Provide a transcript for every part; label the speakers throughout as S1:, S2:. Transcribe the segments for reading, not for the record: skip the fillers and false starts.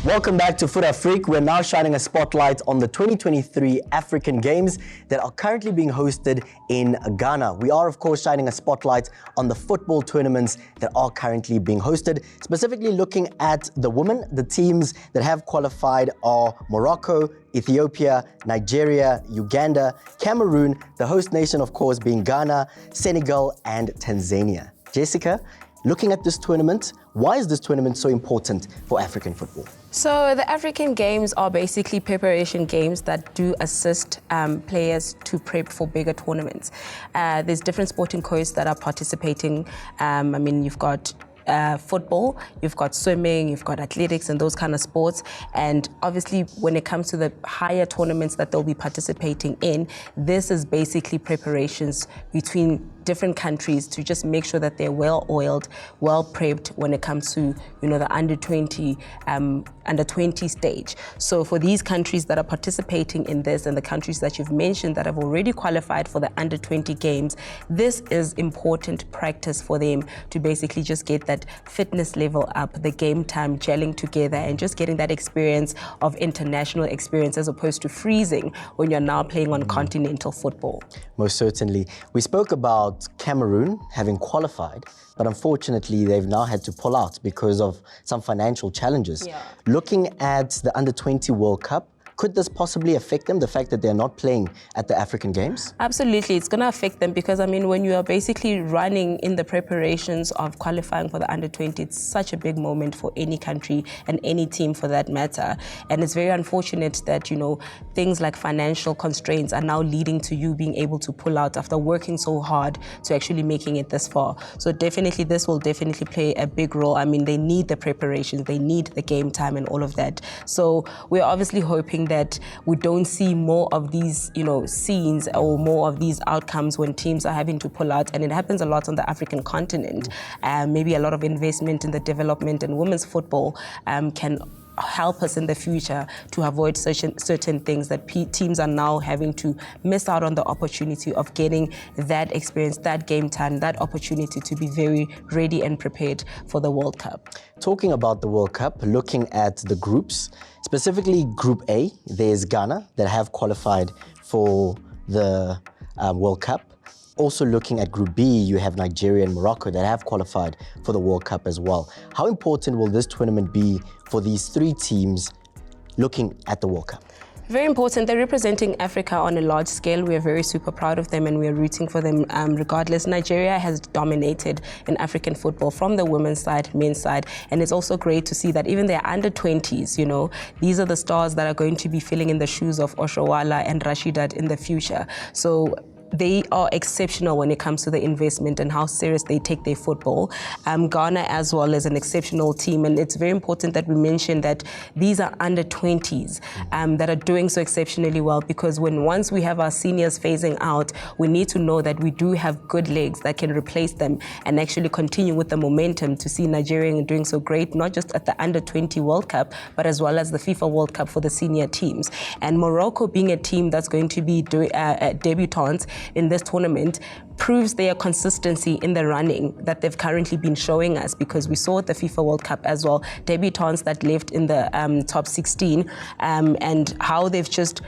S1: Welcome back to Fut-Afrique. We're now shining a spotlight on the 2023 African Games that are currently being hosted in Ghana. We are, of course, shining a spotlight on the football tournaments that are currently being hosted, specifically looking at the women. The teams that have qualified are Morocco, Ethiopia, Nigeria, Uganda, Cameroon, the host nation, of course, being Ghana, Senegal, and Tanzania. Jessica, looking at this tournament, why is this tournament so important for African football?
S2: So the African Games are basically preparation games that do assist players to prep for bigger tournaments. There's different sporting codes that are participating. You've got football, you've got swimming, you've got athletics and those kind of sports. And obviously when it comes to the higher tournaments that they'll be participating in, this is basically preparations between different countries to just make sure that they're well-oiled, well-prepped when it comes to, the under 20 stage. So for these countries that are participating in this and the countries that you've mentioned that have already qualified for the under 20 games, this is important practice for them to basically just get that fitness level up, the game time gelling together and just getting that experience of international experience as opposed to freezing when you're now playing on continental football.
S1: Most certainly. We spoke about Cameroon having qualified, but unfortunately they've now had to pull out because of some financial challenges.
S2: Yeah.
S1: Looking at the Under 20 World Cup, could this possibly affect them, the fact that they're not playing at the African Games?
S2: Absolutely, it's going to affect them because, when you are basically running in the preparations of qualifying for the under 20, it's such a big moment for any country and any team for that matter. And it's very unfortunate that, things like financial constraints are now leading to you being able to pull out after working so hard to actually making it this far. So definitely, this will definitely play a big role. They need the preparations, they need the game time and all of that. So we're obviously hoping that we don't see more of these, scenes or more of these outcomes when teams are having to pull out. And it happens a lot on the African continent. Maybe a lot of investment in the development and women's football can help us in the future to avoid certain things that teams are now having to miss out on the opportunity of getting that experience, that game time, that opportunity to be very ready and prepared for the World Cup.
S1: Talking about the World Cup, looking at the groups, specifically Group A, there's Ghana that have qualified for the World Cup. Also looking at Group B, you have Nigeria and Morocco that have qualified for the World Cup as well. How important will this tournament be for these three teams looking at the World Cup?
S2: Very important. They're representing Africa on a large scale. We are very super proud of them and we are rooting for them regardless. Nigeria has dominated in African football from the women's side, men's side, and it's also great to see that even their under 20s, these are the stars that are going to be filling in the shoes of Oshowala and Rashidat in the future. So they are exceptional when it comes to the investment and how serious they take their football. Ghana as well is an exceptional team, and it's very important that we mention that these are under 20s that are doing so exceptionally well, because once we have our seniors phasing out, we need to know that we do have good legs that can replace them and actually continue with the momentum to see Nigeria doing so great, not just at the under 20 World Cup, but as well as the FIFA World Cup for the senior teams. And Morocco being a team that's going to be doing debutants in this tournament proves their consistency in the running that they've currently been showing us, because we saw at the FIFA World Cup as well, debutants that left in the top 16 and how they've just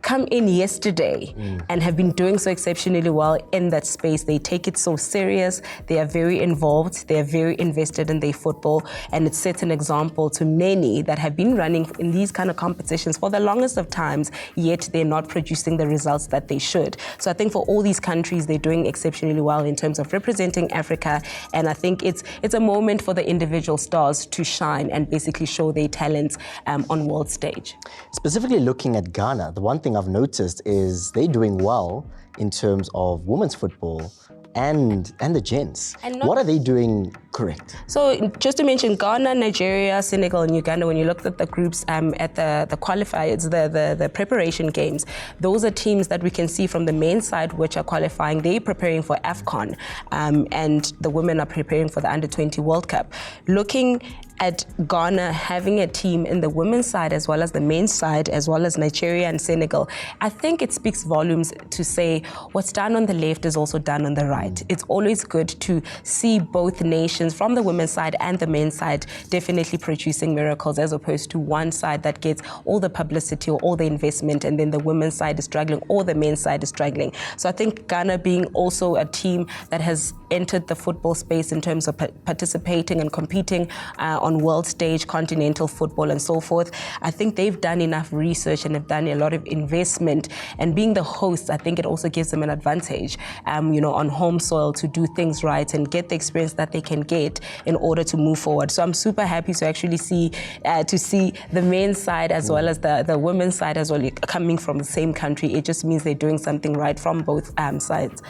S2: come in yesterday and have been doing so exceptionally well in that space. They take it so serious. They are very involved. They are very invested in their football. And it sets an example to many that have been running in these kind of competitions for the longest of times, yet they're not producing the results that they should. So I think for all these countries, they're doing exceptionally well in terms of representing Africa. And I think it's a moment for the individual stars to shine and basically show their talents on world stage.
S1: Specifically looking at Ghana, the one thing I've noticed is they're doing well in terms of women's football and the gents. What are they doing correct?
S2: So just to mention, Ghana, Nigeria, Senegal, and Uganda, when you looked at the groups at the qualifiers, the preparation games, those are teams that we can see from the men's side which are qualifying. They're preparing for AFCON, and the women are preparing for the Under 20 World Cup. Looking at Ghana having a team in the women's side as well as the men's side, as well as Nigeria and Senegal, I think it speaks volumes to say what's done on the left is also done on the right. It's always good to see both nations from the women's side and the men's side definitely producing miracles, as opposed to one side that gets all the publicity or all the investment and then the women's side is struggling or the men's side is struggling. So I think Ghana being also a team that has entered the football space in terms of participating and competing on world stage, continental football and so forth, I think they've done enough research and have done a lot of investment, and being the hosts, I think it also gives them an advantage, on home soil to do things right and get the experience that they can get in order to move forward. So I'm super happy to actually see the men's side as well as the women's side as well coming from the same country. It just means they're doing something right from both sides.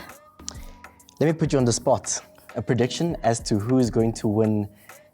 S1: Let me put you on the spot. A prediction as to who is going to win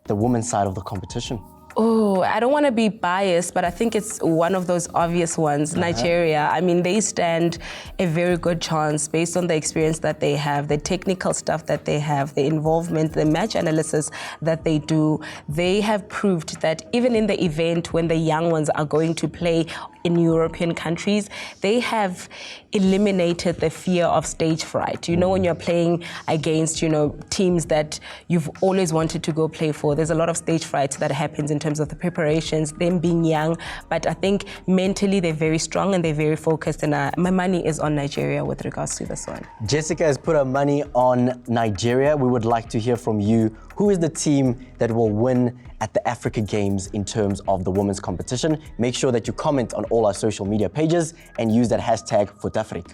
S1: the women's side of the competition.
S2: Oh, I don't want to be biased, but I think it's one of those obvious ones. Nigeria, I mean, they stand a very good chance based on the experience that they have, the technical stuff that they have, the involvement, the match analysis that they do. They have proved that even in the event when the young ones are going to play in European countries, they have eliminated the fear of stage fright. When you're playing against, teams that you've always wanted to go play for, there's a lot of stage fright that happens in terms of the preparations, them being young. But I think mentally they're very strong and they're very focused, and my money is on Nigeria with regards to this one.
S1: Jessica has put her money on Nigeria. We would like to hear from you. Who is the team that will win at the Africa Games in terms of the women's competition? Make sure that you comment on all our social media pages and use that hashtag Fut-Afrique.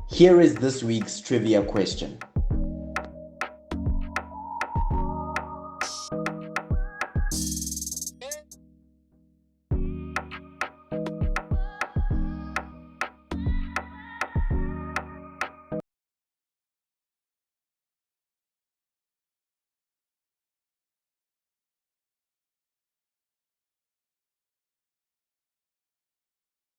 S1: Here is this week's trivia question.